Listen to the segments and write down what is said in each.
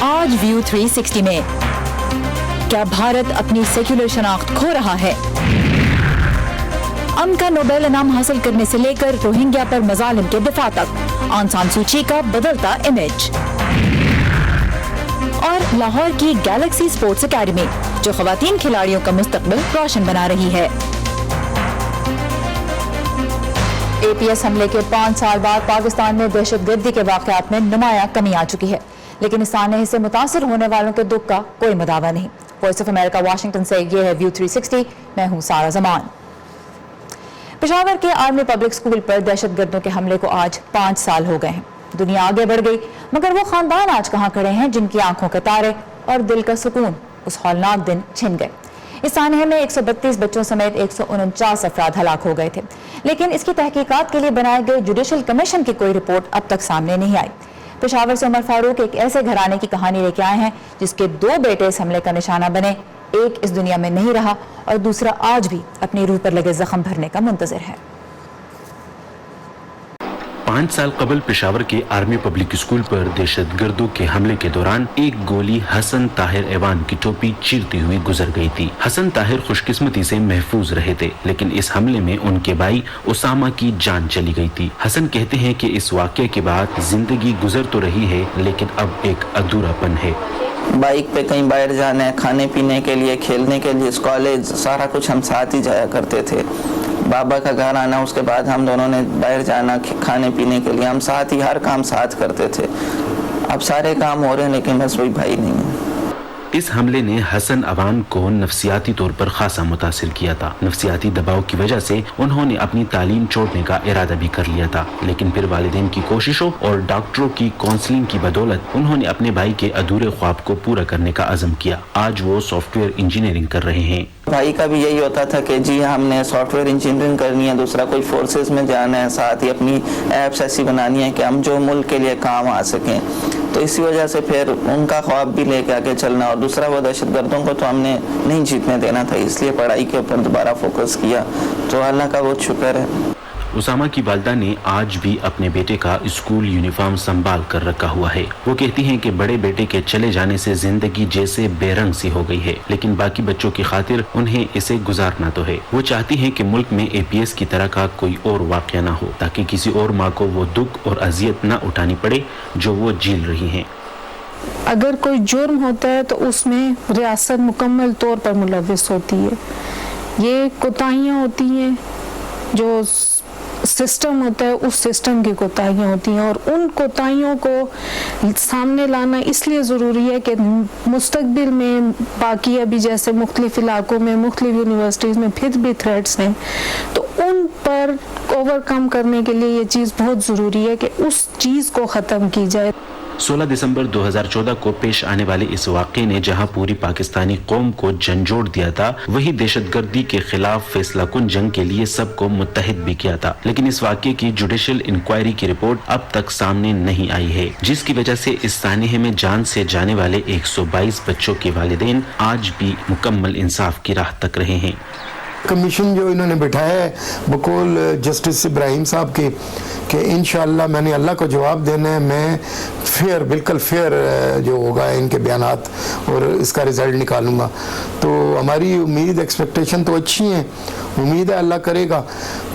آج ویو 360 میں کیا بھارت اپنی سیکولر شناخت کھو رہا ہے؟ امن کا نوبیل انعام حاصل کرنے سے لے کر روہنگیا پر مظالم کے دفاع تک آن سان سوچی کا بدلتا امیج، اور لاہور کی گیلیکسی سپورٹس اکیڈمی جو خواتین کھلاڑیوں کا مستقبل روشن بنا رہی ہے۔ اے پی ایس حملے کے 5 سال بعد پاکستان میں دہشت گردی کے واقعات میں نمایاں کمی آ چکی ہے، لیکن اس سانحے سے متاثر ہونے والوں کے دکھ کا کوئی مداوع نہیں۔ وائس آف امریکہ واشنگٹن سے یہ ہے ویو 360، میں ہوں سارا زمان۔ پشاور کے آرمی پبلک اسکول پر دہشت گردوں کے حملے کو آج 5 سال ہو گئے ہیں۔ دنیا آگے بڑھ گئی، مگر وہ خاندان آج کہاں کھڑے ہیں جن کی آنکھوں کے تارے اور دل کا سکون اس ہولناک دن چھن گئے۔ اس سانحے میں 132 بچوں سمیت 149 افراد ہلاک ہو گئے تھے، لیکن اس کی تحقیقات کے لیے بنائے گئے جوڈیشل کمیشن کی کوئی رپورٹ اب تک سامنے نہیں آئی۔ پشاور سے عمر فاروق ایک ایسے گھرانے کی کہانی لے کے آئے ہیں جس کے 2 بیٹے اس حملے کا نشانہ بنے، ایک اس دنیا میں نہیں رہا اور دوسرا آج بھی اپنی روح پر لگے زخم بھرنے کا منتظر ہے۔ 5 سال قبل پشاور کے آرمی پبلک اسکول پر دہشت گردوں کے حملے کے دوران ایک گولی حسن طاہر ایوان کی ٹوپی چیرتی ہوئی گزر گئی تھی۔ حسن طاہر خوش قسمتی سے محفوظ رہے تھے، لیکن اس حملے میں ان کے بھائی اسامہ کی جان چلی گئی تھی۔ حسن کہتے ہیں کہ اس واقعے کے بعد زندگی گزر تو رہی ہے، لیکن اب ایک ادھورا پن ہے۔ بائک پہ کہیں باہر جانا ہے، کھانے پینے کے لیے، کھیلنے کے لیے، کالج، سارا کچھ ہم ساتھ ہی جایا کرتے تھے۔ بابا کا گھر آنا، اس کے بعد ہم دونوں نے باہر جانا کھانے پینے کے لیے، ہم ساتھ ہی ہر کام ساتھ کرتے تھے۔ اب سارے کام ہو رہے ہیں لیکن بس وہی بھائی نہیں ہے۔ اس حملے نے حسن عوان کو نفسیاتی طور پر خاصا متاثر کیا تھا۔ نفسیاتی دباؤ کی وجہ سے انہوں نے اپنی تعلیم چھوڑنے کا ارادہ بھی کر لیا تھا، لیکن پھر والدین کی کوششوں اور ڈاکٹروں کی کونسلنگ کی بدولت انہوں نے اپنے بھائی کے ادھورے خواب کو پورا کرنے کا عزم کیا۔ آج وہ سافٹ ویئر انجینئرنگ کر رہے ہیں۔ بھائی کا بھی یہی ہوتا تھا کہ جی ہم نے سافٹ ویئر انجینئرنگ کرنی ہے، دوسرا کوئی فورسز میں جانا ہے، ساتھ ہی اپنی ایپس ایسی بنانی ہے کہ ہم جو ملک کے لیے کام آ سکیں۔ تو اسی وجہ سے پھر ان کا خواب بھی لے کے آگے چلنا، اور دوسرا وہ دہشت گردوں کو تو ہم نے نہیں جیتنے دینا تھا، اس لیے پڑھائی کے اوپر دوبارہ فوکس کیا، تو اللہ کا بہت شکر ہے۔ اسامہ کی والدہ نے آج بھی اپنے بیٹے کا اسکول یونیفارم سنبھال کر رکھا ہوا ہے۔ وہ کہتی ہیں کہ بڑے بیٹے کے چلے جانے سے زندگی جیسے بے رنگ سی ہو گئی ہے، لیکن باقی بچوں کی خاطر انہیں اسے گزارنا تو ہے۔ وہ چاہتی ہیں کہ ملک میں اے پی ایس کی طرح کا کوئی اور واقعہ نہ ہو، تاکہ کسی اور ماں کو وہ دکھ اور اذیت نہ اٹھانی پڑے جو وہ جھیل رہی ہیں۔ اگر کوئی جرم ہوتا ہے تو اس میں ریاست مکمل طور پر ملوث ہوتی ہے۔ یہ کوتاہیاں ہوتی ہیں، جو سسٹم ہوتا ہے اس سسٹم کی کوتاہیاں ہوتی ہیں، اور ان کوتاہیوں کو سامنے لانا اس لیے ضروری ہے کہ مستقبل میں باقی ابھی جیسے مختلف علاقوں میں مختلف یونیورسٹیز میں پھر بھی تھریٹس ہیں، تو ان پر اوور کم کرنے کے لیے یہ چیز بہت ضروری ہے کہ اس چیز کو ختم کی جائے۔ 16 دسمبر 2014 کو پیش آنے والے اس واقعے نے جہاں پوری پاکستانی قوم کو جھنجھوڑ دیا تھا، وہی دہشت گردی کے خلاف فیصلہ کن جنگ کے لیے سب کو متحد بھی کیا تھا۔ لیکن اس واقعے کی جوڈیشل انکوائری کی رپورٹ اب تک سامنے نہیں آئی ہے، جس کی وجہ سے اس سانحے میں جان سے جانے والے 122 بچوں کے والدین آج بھی مکمل انصاف کی راہ تک رہے ہیں۔ کمیشن جو انہوں نے بٹھایا ہے بقول جسٹس ابراہیم صاحب کی کہ انشاءاللہ میں نے اللہ کو جواب دینا ہے، میں فیئر بالکل فیئر جو ہوگا ان کے بیانات اور اس کا رزلٹ نکالوں گا، تو ہماری امید ایکسپیکٹیشن تو اچھی ہیں۔ امید ہے اللہ کرے گا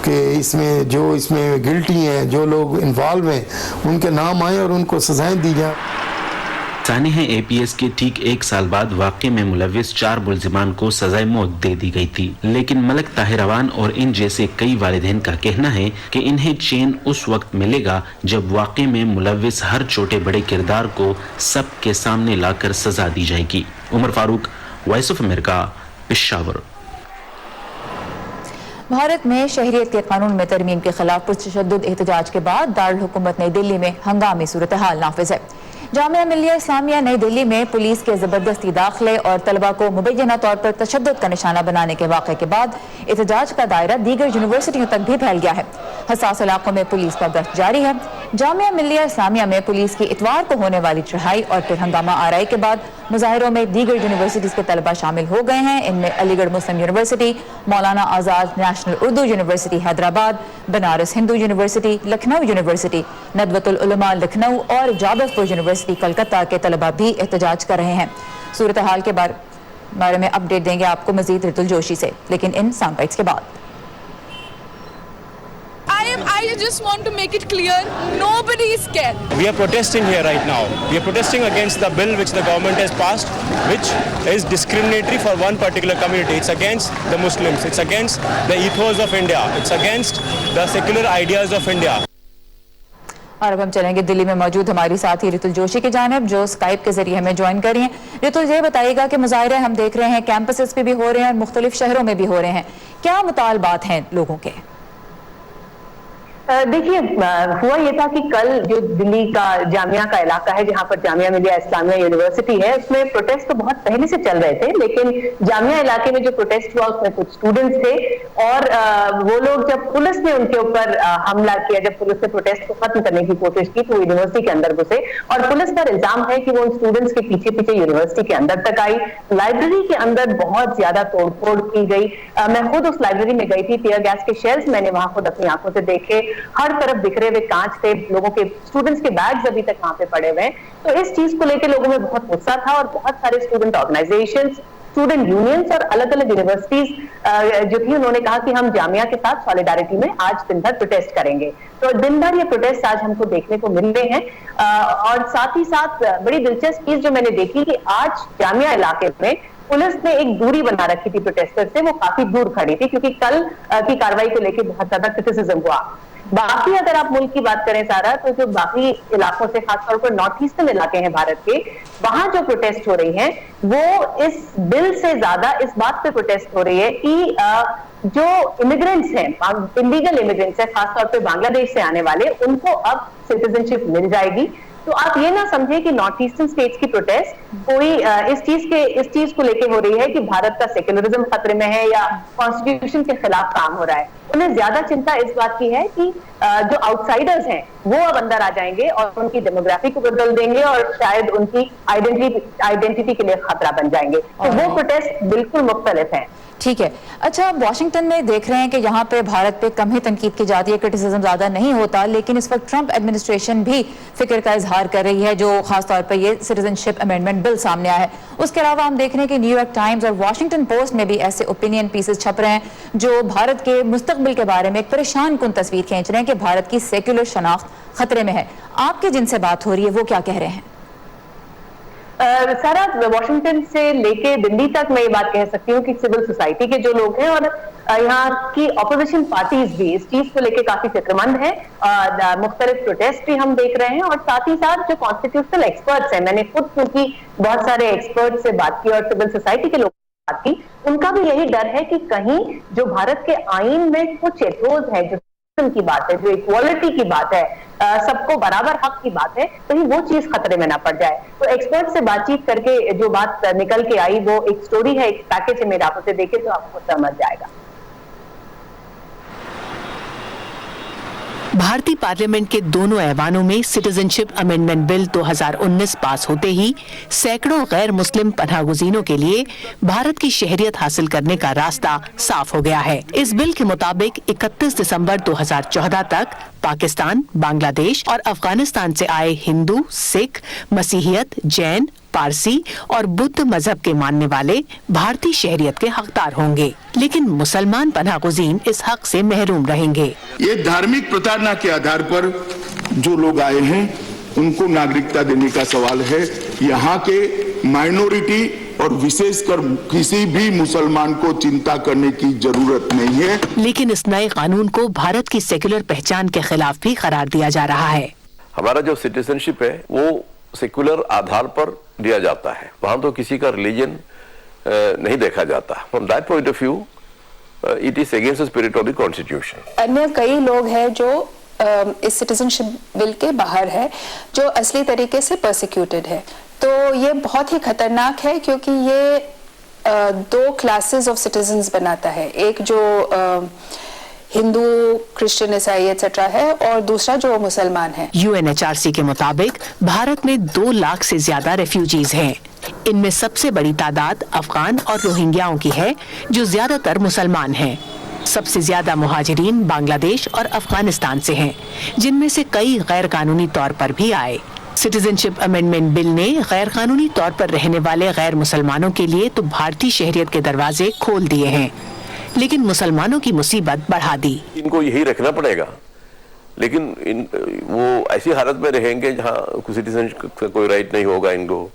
کہ اس میں جو اس میں گلٹی ہیں، جو لوگ انوالو ہیں، ان کے نام آئیں اور ان کو سزائیں دی جائیں۔ سانحہ اے پی ایس کے ٹھیک 1 سال بعد واقعے میں ملوث 4 ملزمان کو سزائے موت دے دی گئی تھی، لیکن ملک طاہر عوان اور ان جیسے کئی والدین کا کہنا ہے کہ انہیں چین اس وقت ملے گا جب واقعے میں ملوث ہر چھوٹے بڑے کردار کو سب کے سامنے لا کر سزا دی جائے گی۔ Umar Farooq, Voice of America, Peshawar. Bharat میں شہریت کے قانون میں ترمیم کے خلاف پرتشدد احتجاج کے بعد دارالحکومت نئی دلی میں ہنگامی صورتحال نافذ ہے۔ جامعہ ملیہ اسلامیہ نئی دلی میں پولیس کے زبردستی داخلے اور طلبہ کو مبینہ طور پر تشدد کا نشانہ بنانے کے واقعے کے بعد احتجاج کا دائرہ دیگر یونیورسٹیوں تک بھی پھیل گیا ہے۔ حساس علاقوں میں پولیس کا گشت جاری ہے۔ जामिया मिल्लिया इस्लामिया में पुलिस की इतवार को होने वाली चढ़ाई और फिर हंगामा आराई के बाद मुजाहिरों में दीगर यूनिवर्सिटीज़ के तलबा शामिल हो गए हैं। इनमें Aligarh Muslim University, Maulana Azad National Urdu University Hyderabad, Banaras Hindu University, Lucknow University, Nadwatul Ulama Lucknow और जादवपुर यूनिवर्सिटी कलकत्ता के तलबा भी एहतजाज कर रहे हैं। सूरत हाल के बारे में अपडेट देंगे आपको मजीद रितुल जोशी से, लेकिन इन साउंड बाइट्स के बाद। I just want to make it clear, nobody is scared. We are protesting here right now. We are protesting against the bill which the government has passed, which is discriminatory for one particular community. It's against the Muslims. It's against the ethos of India. It's against the secular ideas of India. और अब हम चलेंगे दिल्ली में मौजूद हमारी साथी रितुल जोशी की जानिब, जो स्काइप के जरिए हमें ज्वाइन कर रही हैं। रितुल, ये बताइएगा कि मुजाहिरे हम देख रहे हैं कैंपसेस पे भी हो रहे हैं और मुख्तलिफ शहरों में भी हो रहे हैं, क्या मुतालबात हैं लोगों के? देखिए, हुआ ये था कि कल जो दिल्ली का जामिया का इलाका है, जहां पर जामिया मिलिया इस्लामिया यूनिवर्सिटी है, उसमें प्रोटेस्ट तो बहुत पहले से चल रहे थे, लेकिन जामिया इलाके में जो प्रोटेस्ट हुआ उसमें कुछ स्टूडेंट्स थे और वो लोग, जब पुलिस ने उनके ऊपर हमला किया, जब पुलिस ने प्रोटेस्ट को खत्म करने की कोशिश की, तो यूनिवर्सिटी के अंदर घुसे और पुलिस पर इल्जाम है कि वो उन स्टूडेंट्स के पीछे पीछे यूनिवर्सिटी के अंदर तक आई। लाइब्रेरी के अंदर बहुत ज्यादा तोड़फोड़ की गई। मैं खुद उस लाइब्रेरी में गई थी। टीयर गैस के शेल्स मैंने वहां खुद अपनी आंखों से देखे। हर तरफ बिखरे हुए कांच थे, लोगों के, स्टूडेंट्स के बैग्स अभी तक वहां पे पड़े हुए हैं। तो इस चीज को लेकर लोगों में बहुत गुस्सा था और बहुत सारे स्टूडेंट ऑर्गेनाइजेशंस, स्टूडेंट यूनियंस और अलग अलग यूनिवर्सिटीज जो थी, उन्होंने कहा कि हम जामिया के साथ सॉलिडारिटी में आज दिन भर प्रोटेस्ट करेंगे। तो दिन भर ये प्रोटेस्ट आज हमको देखने को मिल रहे हैं। और साथ ही साथ बड़ी दिलचस्प चीज जो मैंने देखी कि आज जामिया इलाके में पुलिस ने एक दूरी बना रखी थी प्रोटेस्टर से, वो काफी दूर खड़ी थी क्योंकि कल की कार्रवाई को लेकर बहुत ज्यादा क्रिटिसिज्म हुआ। बाकी अगर आप मुल्क की बात करें सारा, तो जो बाकी इलाकों से, खासतौर पर नॉर्थ ईस्टर्न इलाके हैं भारत के, वहां जो प्रोटेस्ट हो रही हैं वो इस बिल से ज्यादा इस बात पे प्रोटेस्ट हो रही है कि जो इमिग्रेंट्स हैं, इलीगल इमिग्रेंट्स हैं, खासतौर पे बांग्लादेश से आने वाले, उनको अब सिटीजनशिप मिल जाएगी। तो आप ये ना समझे कि नॉर्थ ईस्टर्न स्टेट्स की प्रोटेस्ट कोई इस चीज को लेके हो रही है कि भारत का सेक्युलरिज्म खतरे में है या कॉन्स्टिट्यूशन के खिलाफ काम हो रहा है। उन्हें ज्यादा चिंता इस बात की है कि जो आउटसाइडर्स हैं वो अब अंदर आ जाएंगे और उनकी डेमोग्राफी को बदल देंगे और शायद उनकी आइडेंटिटी के लिए खतरा बन जाएंगे। तो वो प्रोटेस्ट बिल्कुल मुख्तलिफ है। ठीक है। अच्छा, वाशिंगटन में देख रहे हैं कि यहाँ पे भारत पे कम ही तनकीद की जाती है, क्रिटिसिज्म ज्यादा नहीं होता, लेकिन इस वक्त ट्रंप एडमिनिस्ट्रेशन भी फिक्र का इजहार कर रही है, जो खासतौर पर ये सिटीजनशिप अमेंडमेंट बिल सामने आया है। उसके अलावा हम देख रहे हैं कि न्यूयॉर्क टाइम्स और वॉशिंगटन पोस्ट में भी ऐसे ओपिनियन पीसेस छप रहे हैं जो भारत के मुस्तकबिल के बारे में एक परेशान कुन तस्वीर खींच रहे हैं कि भारत की सेक्युलर शनाख्त खतरे में है। आपके जिनसे बात हो रही है वो क्या कह रहे हैं? सारा वॉशिंगटन से लेके दिल्ली तक मैं ये बात कह सकती हूँ कि सिविल सोसाइटी के जो लोग हैं और यहाँ की ऑपोजिशन पार्टीज भी इस चीज को लेके काफी फिक्रमंद है। मुख्तलिफ प्रोटेस्ट भी हम देख रहे हैं और साथ ही साथ जो कॉन्स्टिट्यूशनल एक्सपर्ट्स हैं, मैंने खुद क्योंकि बहुत सारे एक्सपर्ट से बात की और सिविल सोसाइटी के लोग बात की, उनका भी यही डर है कि कहीं जो भारत के आईन में कुछ एथोस है, जो की बात है, जो इक्वालिटी की बात है, सबको बराबर हक की बात है, कहीं वो चीज खतरे में ना पड़ जाए। तो एक्सपर्ट से बातचीत करके जो बात निकल के आई वो एक स्टोरी है, एक पैकेज है, मेरे आप उसे देखे तो आपको समझ जाएगा। भारतीय पार्लियामेंट के दोनों ऐवानों में सिटीजनशिप अमेंडमेंट बिल 2019 पास होते ही सैकड़ों गैर मुस्लिम पनाहगुज़ीनों के लिए भारत की शहरियत हासिल करने का रास्ता साफ हो गया है। इस बिल के मुताबिक 31 दिसंबर 2014 तक पाकिस्तान, बांग्लादेश और अफगानिस्तान से आए हिंदू, सिख, मसीहियत, जैन, पारसी और बुद्ध मजहब के मानने वाले भारतीय शहरियत के हकदार होंगे, लेकिन मुसलमान पनाहगुज़ीन इस हक से महरूम रहेंगे। ये धार्मिक प्रताड़ना के आधार पर जो लोग आए हैं उनको नागरिकता देने का सवाल है। यहाँ के माइनॉरिटी और विशेषकर किसी भी मुसलमान को चिंता करने की जरूरत नहीं है। लेकिन इस नए कानून को भारत की सेक्युलर पहचान के खिलाफ भी करार दिया जा रहा है। हमारा जो सिटीजनशिप है वो सेक्युलर आधार पर दिया जाता है, वहां तो किसी का रिलीजन नहीं देखा जाता। From that point of view it is against the spirit of the constitution. अन्य कई लोग हैं जो इस सिटीजनशिप बिल के बाहर है, जो असली तरीके से परसिक्यूटेड है। तो ये बहुत ही खतरनाक है क्योंकि ये दो क्लासेस ऑफ सिटीजन्स बनाता है। एक जो हिंदू, क्रिश्चियन, ईसाई एक्सेट्रा है और दूसरा जो मुसलमान है। UNHRC के मुताबिक भारत में 2 लाख से ज्यादा रेफ्यूजीज हैं। इनमें सबसे बड़ी तादाद अफगान और रोहिंग्याओं की है, जो ज्यादातर मुसलमान हैं। सबसे ज्यादा मुहाजिरीन बांग्लादेश और अफगानिस्तान से हैं, जिनमें से कई गैर कानूनी तौर पर भी आए। सिटीजनशिप अमेंडमेंट बिल ने गैर कानूनी तौर पर रहने वाले गैर मुसलमानों के लिए तो भारतीय शहरियत के दरवाजे खोल दिए हैं, लेकिन मुसलमानों की मुसीबत बढ़ा दी। इनको यही रखना पड़ेगा, लेकिन वो ऐसी हालत में रहेंगे जहाँ सिटीजनशिप का कोई राइट नहीं होगा इनको,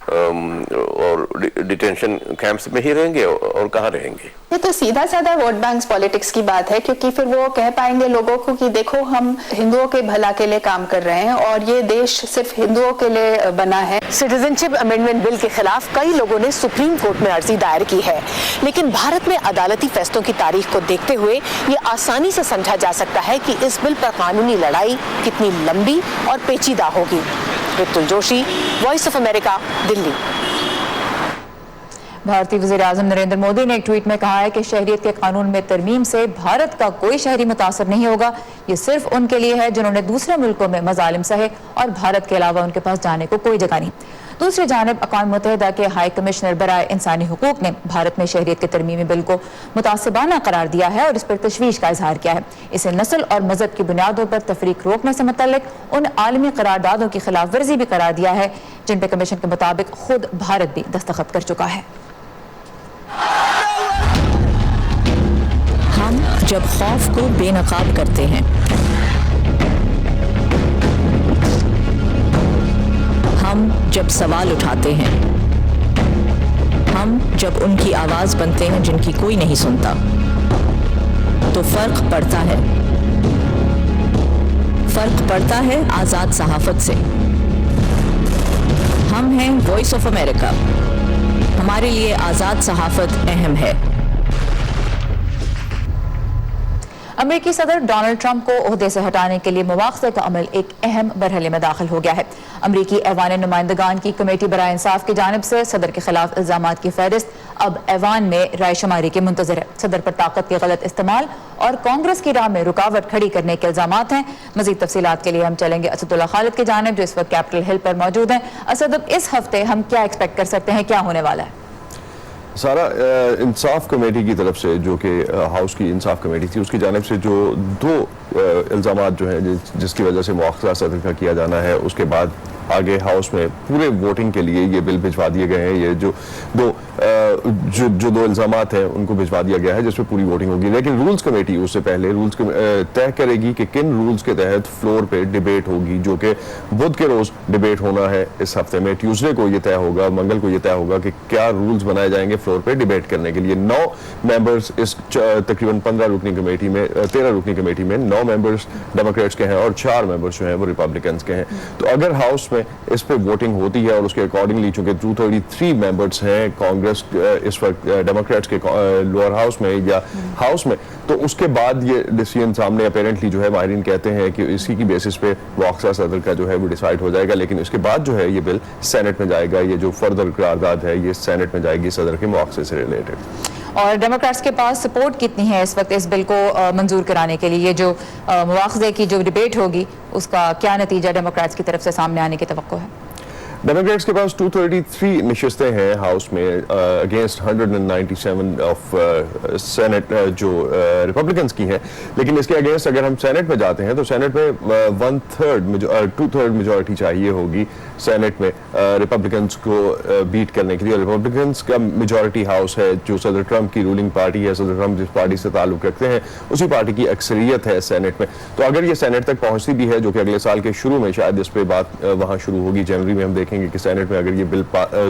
और डिटेंशन कैंप्स में ही रहेंगे और कहाँ रहेंगे। ये तो सीधा साधा वोट बैंक पॉलिटिक्स की बात है, क्योंकि फिर वो कह पाएंगे लोगों को कि देखो हम हिंदुओं के भला के लिए काम कर रहे हैं और ये देश सिर्फ हिंदुओं के लिए बना है। सिटीजनशिप अमेंडमेंट बिल के खिलाफ कई लोगों ने सुप्रीम कोर्ट में अर्जी दायर की है, लेकिन भारत में अदालती फैसलों की तारीख को देखते हुए ये आसानी से समझा जा सकता है कि इस बिल पर कानूनी लड़ाई कितनी लंबी और पेचीदा होगी। Ritul Joshi, Voice of America, Delhi. भारतीय वज़ीर आज़म नरेंद्र मोदी ने एक ट्वीट में कहा है कि शहरियत के कानून में तरमीम से भारत का कोई शहरी मुतासर नहीं होगा। ये सिर्फ उनके लिए है जिन्होंने दूसरे मुल्कों में मजालिम सहे और भारत के अलावा उनके पास जाने को कोई जगह नहीं। दूसरी जानिब अक़वाम मुत्तहिदा के हाई कमिश्नर बराए इंसानी हुकूक ने भारत में शहरियत के तरमीमी बिल को मुतासिबाना करार दिया है और इस पर तशवीश का इजहार किया है। इसे नस्ल और मजहब की बुनियादों पर तफरीक रोकने से मुतल्लिक उन आलमी करारदादों की खिलाफ वर्जी भी करार दिया है जिन पर कमीशन के मुताबिक खुद भारत भी दस्तखत कर चुका है। हम जब खौफ को बेनकाब करते हैं, हम जब सवाल उठाते हैं, हम जब उनकी आवाज बनते हैं जिनकी कोई नहीं सुनता, तो फर्क पड़ता है। फर्क पड़ता है आजाद सहाफत से। हम हैं वॉइस ऑफ अमेरिका। हमारे लिए आजाद सहाफत अहम है। अमेरिकी सदर डोनाल्ड ट्रंप को ओहदे से हटाने के लिए मुवाख़ज़े का अमल एक अहम मरहले में दाखिल हो गया है। अमेरिकी ऐवान नुमाइंदगान की कमेटी बराए इंसाफ की जानिब से सदर के खिलाफ इल्जामात की फहरिस्त अब ऐवान में राय शुमारी की मुंतज़र है। सदर पर ताकत के गलत इस्तेमाल और कांग्रेस की राह में रुकावट खड़ी करने के इल्जामात हैं। मजीद तफसीलात के लिए हम चलेंगे असदुल्ला खालिद की जानिब, जो इस वक्त कैपिटल हिल पर मौजूद हैं। असद, अब इस हफ्ते हम क्या एक्सपेक्ट कर सकते हैं, क्या होने वाला है? सारा इंसाफ कमेटी की तरफ से, जो कि हाउस की इंसाफ कमेटी थी, उसकी जानिब से जो 2 इल्ज़ामात जो हैं जिसकी वजह से मुआख़ज़ा सदर का किया जाना है, उसके बाद आगे हाउस में पूरे वोटिंग के लिए ये बिल भिजवा दिए गए हैं। ये जो दो इल्ज़ामात हैं उनको भिजवा दिया गया है जिसमें पूरी वोटिंग होगी। लेकिन रूल्स कमेटी उससे पहले रूल्स तय करेगी कि किन रूल्स के तहत फ्लोर पे डिबेट होगी, जो कि बुध के रोज डिबेट होना है इस हफ्ते में। ट्यूसडे को ये तय होगा, मंगल को ये तय होगा कि क्या रूल्स बनाए जाएंगे फ्लोर पे डिबेट करने के लिए। 9 मेंबर्स इस तकरीबन 15 रुकनी कमेटी में, 13 रुकनी कमेटी में 9 मेंबर्स डेमोक्रेट्स के हैं और 4 मेंबर्स जो हैं वो रिपब्लिकन्स के हैं। तो अगर हाउस में इस पे वोटिंग होती है और उसके अकॉर्डिंगली चूंकि 233 मेंबर्स हैं कांग्रेस इस वक्त डेमोक्रेट्स के लोअर हाउस में या हाउस में, तो उसके बाद ये डिसीजन सामने अपेरेंटली जो है माहिरीन कहते हैं कि इसी की बेसिस पे मुआख़ज़ा सदर का जो है वो डिसाइड हो जाएगा। लेकिन इसके बाद जो है ये बिल सेनेट में जाएगा। ये जो फर्दर करारदाद है ये सेनेट में जाएगी सदर के मुआख़ज़े से रिलेटेड। और डेमोक्रेट्स के पास सपोर्ट कितनी है इस वक्त इस बिल को मंजूर कराने के लिए? ये जो मुआख़ज़े की जो डिबेट होगी उसका क्या नतीजा डेमोक्रेट्स की तरफ से सामने आने की तवक्को है? डेमोक्रेट्स के पास 233 नशिस्तें हैं हाउस में अगेंस्ट 197 ऑफ सेनेट जो रिपब्लिकन्स की हैं। लेकिन इसके अगेंस्ट अगर हम सेनेट में जाते हैं तो सेनेट में 2/3 मेजॉरिटी चाहिए होगी सेनेट में रिपब्लिकन्स को बीट करने के लिए। रिपब्लिकन्स का मेजॉरिटी हाउस है, जो सदर ट्रंप की रूलिंग पार्टी है, सदर ट्रंप जिस पार्टी से ताल्लुक़ रखते हैं उसी पार्टी की अक्सरियत है सेनेट में। तो अगर ये सेनेट तक पहुँचती भी है, जो कि अगले साल के शुरू में शायद इस पर बात वहाँ शुरू होगी, जनवरी में हम देखेंगे कि सेनेट में अगर ये बिल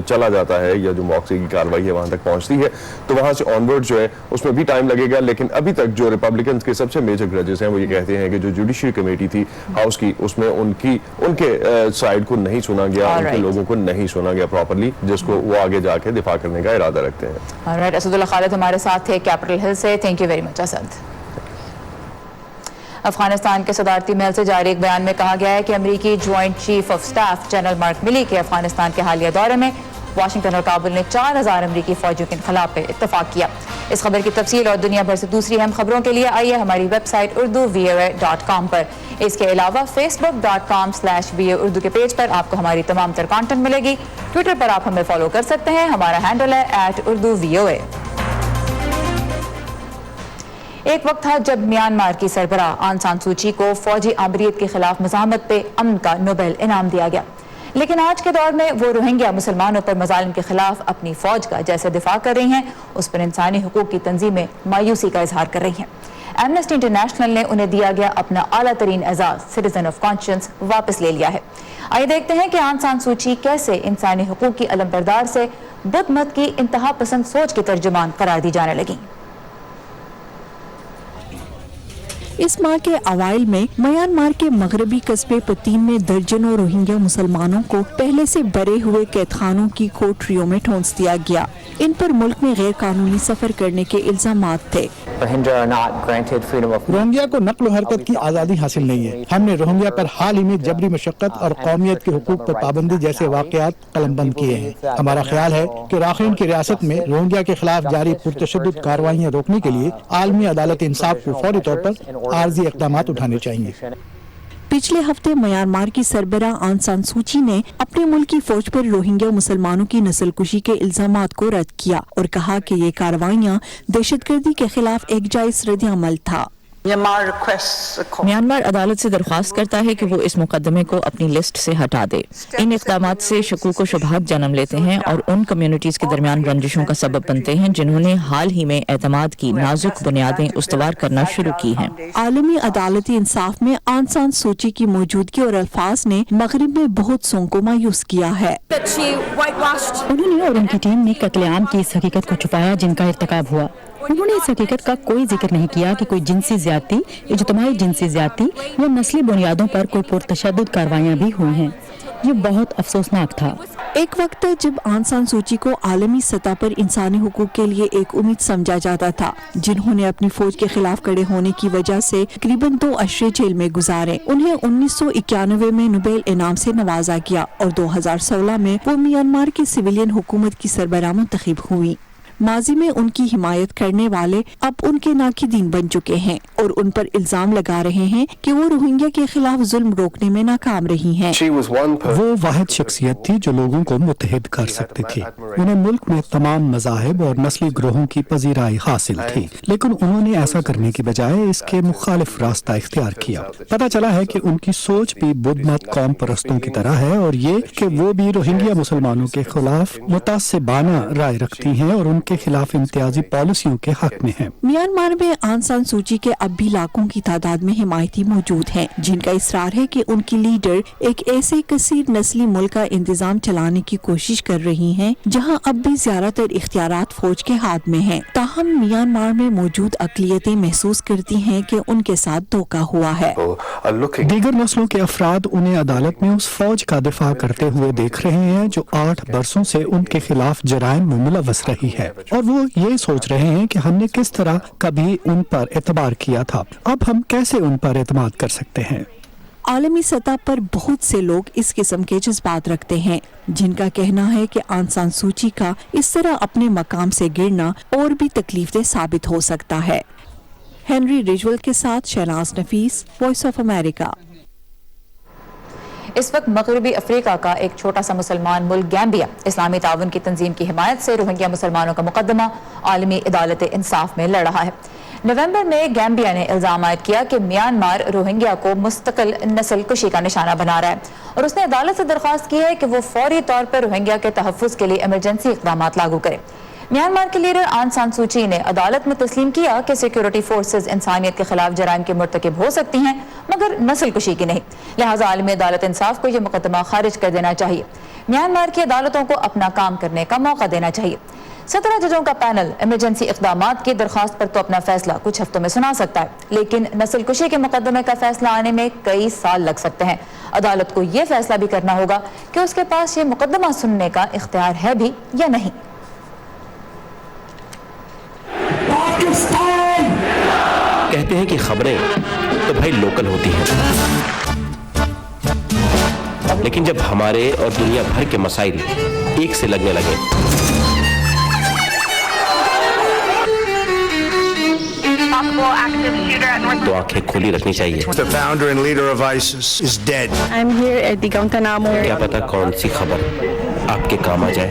चला जाता है या जो मुआख़ज़े की कार्रवाई है वहां तक पहुंचती है, तो वहां से ऑनवर्ड जो है उसमें भी टाइम लगेगा। लेकिन अभी तक जो रिपब्लिकन्स के सबसे मेजर ग्रजेस हैं वो ये कहते हैं कि जो जुडिशरी कमेटी थी हाउस की, उसमें उनके साइड को नहीं सुना गया, उनके लोगों को नहीं सुना गया प्रॉपरली, जिसको वो आगे जाके दिफा करने का इरादा रखते हैं। असदुल्ला खालिद हमारे साथ थे कैपिटल हिल से। Thank you very much Asad. Afghanistan के सदारती महल से जारी एक बयान में कहा गया है कि अमेरिकी joint chief of staff general mark मिली के अफगानिस्तान के हालिया दौरे में वाशिंगटन और काबुल ने 4000 अमेरिकी फौजियों के इन्खला पे इत्तफाक किया। इस खबर की तफसील और दुनिया भर से दूसरी अहम खबरों के लिए आइए हमारी वेबसाइट urduvoa.com पर। इसके अलावा facebook.com/VOA उर्दू के पेज पर आपको हमारी तमाम तर कंटेंट मिलेगी। ट्विटर पर आप हमें फॉलो कर सकते हैं, हमारा हैंडल है @urduvoa। एक वक्त था जब म्यांमार की सरबराह आंग सान सूची को फौजी आमरीत के खिलाफ मज़ाहमत पे अमन का नोबेल इनाम दिया गया, लेकिन आज के दौर में वो रोहिंग्या मुसलमानों पर मजालिम के खिलाफ अपनी फौज का जैसे दिफा कर रही हैं, उस पर इंसानी हुकूक की तंजीमें मायूसी का इजहार कर रही हैं। एमनेस्टी इंटरनेशनल ने उन्हें दिया गया अपना आला तरीन एजाज सिटीजन ऑफ कॉन्शियंस वापस ले लिया है। आइए देखते हैं कि आंग सान सूची कैसे इंसानी हुकूक की अलमबरदार से बुद्ध मत की इंतहा पसंद सोच की तर्जुमान करार दी जाने लगी। इस माह के अवाइल में म्यांमार के मगरबी कस्बे पतीन में दर्जनों रोहिंग्या मुसलमानों को पहले से भरे हुए कैदखानों की कोठरियों में ठोंस दिया गया। इन पर मुल्क में गैर कानूनी सफर करने के इल्जामात थे। रोहिंग्या को नक्ल हरकत की आज़ादी हासिल नहीं है। हमने रोहिंग्या पर हाल ही में जबरी मशक्कत और कौमियत के हुकूक पर पाबंदी जैसे वाक़यात कलमबंद किए हैं। हमारा ख्याल है कि राखीन की रियासत में रोहिंग्या के खिलाफ जारी पुरतशद्दुद कार्रवाइयाँ रोकने के लिए आलमी अदालत इंसाफ को फौरी तौर पर आर्जी इक़दामात उठाने चाहिए। पिछले हफ्ते म्यांमार की सरबराह आंग सान सूची ने अपने मुल्क की फौज पर रोहिंग्या मुसलमानों की नस्लकुशी के इल्जामात को रद्द किया और कहा कि ये कार्रवाइयाँ दहशतगर्दी के खिलाफ एक जायज रद्द-ए-अमल था। म्यांमार अदालत से दरख्वास्त करता है कि वो इस मुकदमे को अपनी लिस्ट से हटा दे। इन इक़दामात से शकूक व शुबहात जन्म लेते हैं और उन कम्युनिटीज़ के दरमियान रंजिशों का सबब बनते हैं जिन्होंने हाल ही में एतमाद की नाजुक बुनियादें उस्तवार करना शुरू की हैं। आलमी अदालती इंसाफ में आंग सान सूची की मौजूदगी और अल्फाज ने मगरिब में बहुत सों को मायूस किया है। उन्होंने और उनकी टीम ने कत्लेआम की इस हकीकत को छुपाया जिनका इर्तिकाब हुआ। उन्होंने इस हकीकत का कोई जिक्र नहीं किया कि कोई जिनसी ज्यादती, इज्तिमाई जिनसी ज्यादती या नस्ली बुनियादों पर कोई पुरतशद्दुद कार्रवाइयाँ भी हुई हैं। ये बहुत अफसोसनाक था। एक वक्त था जब आंग सान सूची को आलमी सतह पर इंसानी हुकूक के लिए एक उम्मीद समझा जाता था, जिन्होंने अपनी फौज के खिलाफ खड़े होने की वजह से तकरीबन 2 अशरे जेल में गुजारे। उन्हें 1991 में नोबेल इनाम से नवाजा गया और 2016 में वो म्यांमार की सिविलियन हुकूमत की सरबराह मुंतखब हुई। माजी में उनकी हिमायत करने वाले अब उनके नाकिदीन बन चुके हैं और उन पर इल्जाम लगा रहे हैं कि वो रोहिंग्या के खिलाफ जुल्म रोकने में नाकाम रही हैं। वो वाहिद शख्सियत थी जो लोगों को मुत्तहिद कर सकती थी। उन्हें मुल्क में तमाम मज़ाहिब और नस्ली ग्रोहों की पजीराई हासिल थी, लेकिन उन्होंने ऐसा करने की बजाय इसके मुखालिफ रास्ता इख्तियार किया। पता चला है कि उनकी सोच भी बुद्ध मत कौम परस्तों की तरह है और ये कि वो भी रोहिंग्या मुसलमानों के खिलाफ मुतासिबाना राय रखती हैं और के खिलाफ इम्तियाजी पॉलिसियों के हक में है। म्यांमार में आंग सान सूची के अब भी लाखों की तादाद में हिमायती मौजूद हैं, जिनका इसरार है कि उनकी लीडर एक ऐसे कसीर नस्ली मुल्क का इंतजाम चलाने की कोशिश कर रही हैं, जहां अब भी ज्यादातर इख्तियारात फौज के हाथ में हैं। ताहम म्यांमार में मौजूद अकलियतें महसूस करती हैं कि उनके साथ धोखा हुआ है। दीगर नस्लों के अफराद उन्हें अदालत में उस फौज का दिफा करते हुए देख रहे हैं जो 8 बरसों से उनके खिलाफ जराइम में मुलव्वस रही है, और वो ये सोच रहे हैं कि हमने किस तरह कभी उन पर एतबार किया था, अब हम कैसे उन पर एतमाद कर सकते हैं। आलमी सतह पर बहुत से लोग इस किस्म के जज्बात रखते हैं, जिनका कहना है कि आंग सान सूची का इस तरह अपने मकाम से गिरना और भी तकलीफदेह साबित हो सकता है। हेनरी रिजवल के साथ शहनाज नफीस, वॉइस ऑफ अमेरिका। इस वक्त मगरबी अफ्रीका का एक छोटा सा मुसलमान मुल्क गैम्बिया इस्लामी ताउन की तंजीम की हिमायत से रोहिंग्या मुसलमानों का मुकदमा आलमी अदालत इंसाफ में लड़ रहा है। नवंबर में गैम्बिया ने इल्जाम आयद किया कि म्यांमार रोहिंग्या को मुस्तकिल नस्ल कुशी का निशाना बना रहा है और उसने अदालत से दरख्वास्त की है कि वो फौरी तौर पर रोहिंग्या के तहफ़्फ़ुज़ के लिए इमरजेंसी इक़दाम लागू करे। म्यांमार के लीडर आंग सान सूची ने अदालत में तस्लीम किया कि सिक्योरिटी फोर्सेज इंसानियत के खिलाफ जराइम के मुर्तकिब हो सकती हैं, मगर नस्ल कुशी की नहीं। लिहाजा आलमी अदालत इंसाफ को यह मुकदमा खारिज कर देना चाहिए। म्यांमार की अदालतों को अपना काम करने का मौका देना चाहिए। 17 जजों का पैनल इमरजेंसी इक़दामात की दरख्वास्त पर तो अपना फैसला कुछ हफ्तों में सुना सकता है, लेकिन नस्ल कुशी के मुकदमे का फैसला आने में कई साल लग सकते हैं। अदालत को यह फैसला भी करना होगा कि उसके पास ये मुकदमा सुनने का इख्तियार है भी या नहीं। कहते हैं कि खबरें तो भाई लोकल होती हैं, लेकिन जब हमारे और दुनिया भर के मसाइल एक से लगने लगे तो आंखें खुली रखनी चाहिए। The founder and leader of ISIS is dead. I'm here at the Guantanamo. क्या पता कौन सी खबर आपके काम आ जाए।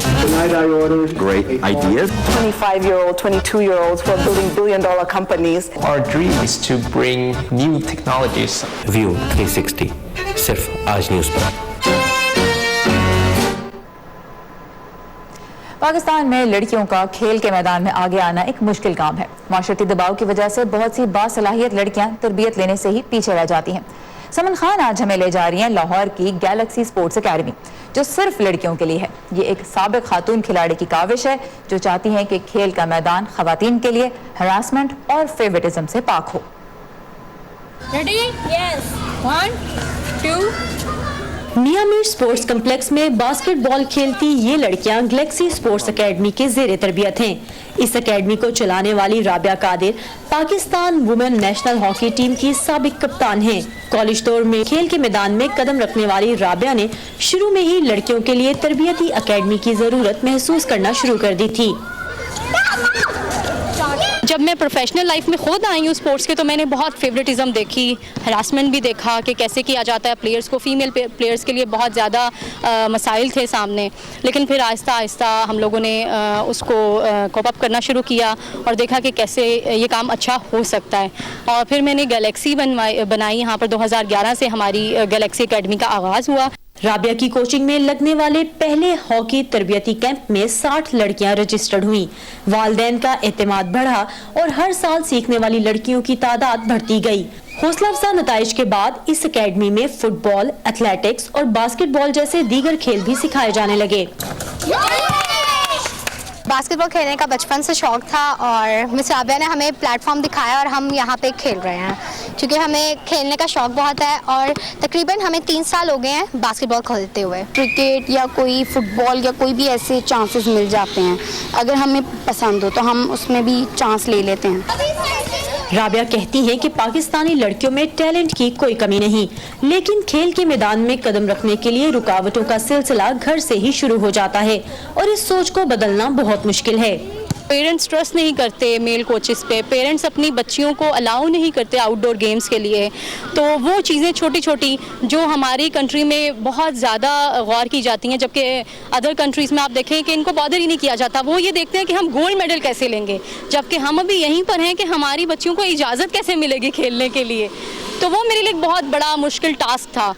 Great ideas. 25-year-old, 22-year-olds who are building billion-dollar companies. Our dream is to bring new technologies. View 360 सिर्फ आज न्यूज़ पर। पाकिस्तान में लड़कियों का खेल के मैदान में आगे आना एक मुश्किल काम है। माशरती दबाव की वजह से बहुत सी बासलाहियत लड़कियां तरबियत लेने से ही पीछे रह जाती हैं। समन खान आज हमें ले जा रही हैं लाहौर की गैलेक्सी स्पोर्ट्स एकेडमी, जो सिर्फ लड़कियों के लिए है। ये एक साबिक खातून खिलाड़ी की काविश है जो चाहती हैं कि खेल का मैदान खवातीन के लिए हरासमेंट और फेवरेटिज्म से पाक हो। Ready? Yes. 1, 2. मियां मीर स्पोर्ट्स कम्प्लेक्स में बास्केटबॉल खेलती ये लड़कियां गैलेक्सी स्पोर्ट्स एकेडमी के ज़ेरे तरबियत हैं। इस एकेडमी को चलाने वाली Rabia Qadir Pakistan women national hockey team की साबिक कप्तान हैं। कॉलेज दौर में खेल के मैदान में कदम रखने वाली राबिया ने शुरू में ही लड़कियों के लिए तरबियती एकेडमी की ज़रूरत महसूस करना शुरू कर दी थी। जब मैं प्रोफेशनल लाइफ में खुद आई हूँ स्पोर्ट्स के, तो मैंने बहुत फेवरेटिज्म देखी, हरासमेंट भी देखा कि कैसे किया जाता है प्लेयर्स को। फीमेल प्लेयर्स के लिए बहुत ज़्यादा मसाइल थे सामने, लेकिन फिर आहिस्ता आहिस्ता हम लोगों ने उसको कोप अप करना शुरू किया और देखा कि कैसे ये काम अच्छा हो सकता है। और फिर मैंने गैलेक्सी बनाई यहाँ पर 2011 से हमारी गैलेक्सी एकेडमी का आगाज़ हुआ। राबिया की कोचिंग में लगने वाले पहले हॉकी तरबियती कैंप में 60 लड़कियां रजिस्टर्ड हुई। वालिदैन का एतमाद बढ़ा और हर साल सीखने वाली लड़कियों की तादाद बढ़ती गई। हौसला अफजा नताइज के बाद इस एकेडमी में फुटबॉल, एथलेटिक्स और बास्केटबॉल जैसे दीगर खेल भी सिखाए जाने लगे। बास्केटबॉल खेलने का बचपन से शौक था और मिस राबिया ने हमें प्लेटफॉर्म दिखाया और हम यहाँ पे खेल रहे हैं, क्योंकि हमें खेलने का शौक बहुत है और तकरीबन हमें 3 साल हो गए हैं बास्केटबॉल खेलते हुए। क्रिकेट या कोई फुटबॉल या कोई भी ऐसे चांसेस मिल जाते हैं, अगर हमें पसंद हो तो हम उसमें भी चांस ले लेते हैं। राबिया कहती हैं कि पाकिस्तानी लड़कियों में टैलेंट की कोई कमी नहीं, लेकिन खेल के मैदान में कदम रखने के लिए रुकावटों का सिलसिला घर से ही शुरू हो जाता है और इस सोच को बदलना बहुत मुश्किल है। पेरेंट्स ट्रस्ट नहीं करते मेल कोचेस पे, पेरेंट्स अपनी बच्चियों को अलाउ नहीं करते आउटडोर गेम्स के लिए। तो वो चीज़ें छोटी छोटी जो हमारी कंट्री में बहुत ज़्यादा गौर की जाती हैं, जबकि अदर कंट्रीज़ में आप देखें कि इनको बॉदर ही नहीं किया जाता। वो ये देखते हैं कि हम गोल्ड मेडल कैसे लेंगे, जबकि हम अभी यहीं पर हैं कि हमारी बच्चियों को इजाज़त कैसे मिलेगी खेलने के लिए। तो वो मेरे लिए बहुत बड़ा मुश्किल टास्क था।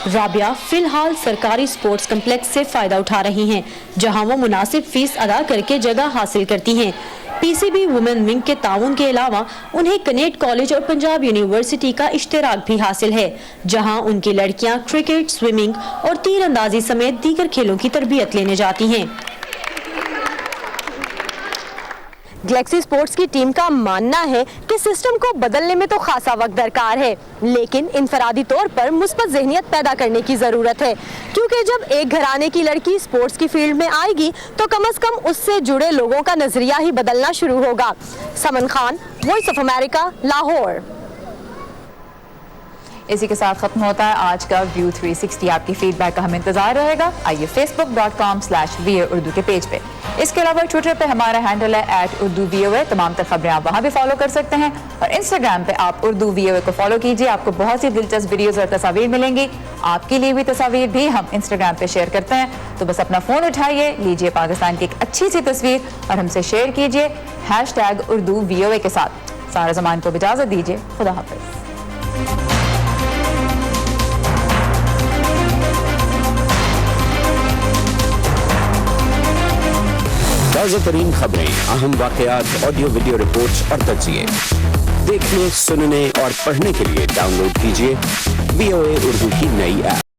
राबिया फिलहाल सरकारी स्पोर्ट्स कम्प्लेक्स से फायदा उठा रही हैं, जहां वो मुनासिब फीस अदा करके जगह हासिल करती हैं। पीसीबी वुमेन विंग के ताउन के अलावा उन्हें कनेट कॉलेज और पंजाब यूनिवर्सिटी का इश्तिराक भी हासिल है, जहां उनकी लड़कियां क्रिकेट, स्विमिंग और तीरंदाजी समेत दीगर खेलों की तरबियत लेने जाती हैं। गैलेक्सी स्पोर्ट्स की टीम का मानना है कि सिस्टम को बदलने में तो खासा वक्त दरकार है, लेकिन इनफरादी तौर पर मुस्बत ज़हनियत पैदा करने की ज़रूरत है, क्योंकि जब एक घराने की लड़की स्पोर्ट्स की फील्ड में आएगी तो कम से कम उससे जुड़े लोगों का नजरिया ही बदलना शुरू होगा। Saman Khan, Voice of America, Lahore. इसी के साथ खत्म होता है आज का व्यू 360। आपकी फीडबैक का हमें इंतजार रहेगा। आइए facebook.com/VOA उर्दू के पेज पे। इसके अलावा ट्विटर पे हमारा हैंडल है @UrduVOA। तमाम तर खबरें आप वहाँ भी फॉलो कर सकते हैं और इंस्टाग्राम पे आप उर्दू VOA को फॉलो कीजिए। आपको बहुत सी दिलचस्प वीडियोस और तस्वीर मिलेंगी। आपके लिए भी तस्वीर भी हम इंस्टाग्राम पे शेयर करते हैं, तो बस अपना फ़ोन उठाइए, लीजिए पाकिस्तान की एक अच्छी सी तस्वीर और हमसे शेयर कीजिए #UrduVOA के साथ। सारा ज़मान को इजाज़त दीजिए। खुदा हाफिज़। ताज़ा तरीन खबरें, अहम वाक़यात, ऑडियो वीडियो रिपोर्ट्स और तज्ज़िये देखने, सुनने और पढ़ने के लिए डाउनलोड कीजिए VOA उर्दू की नई ऐप।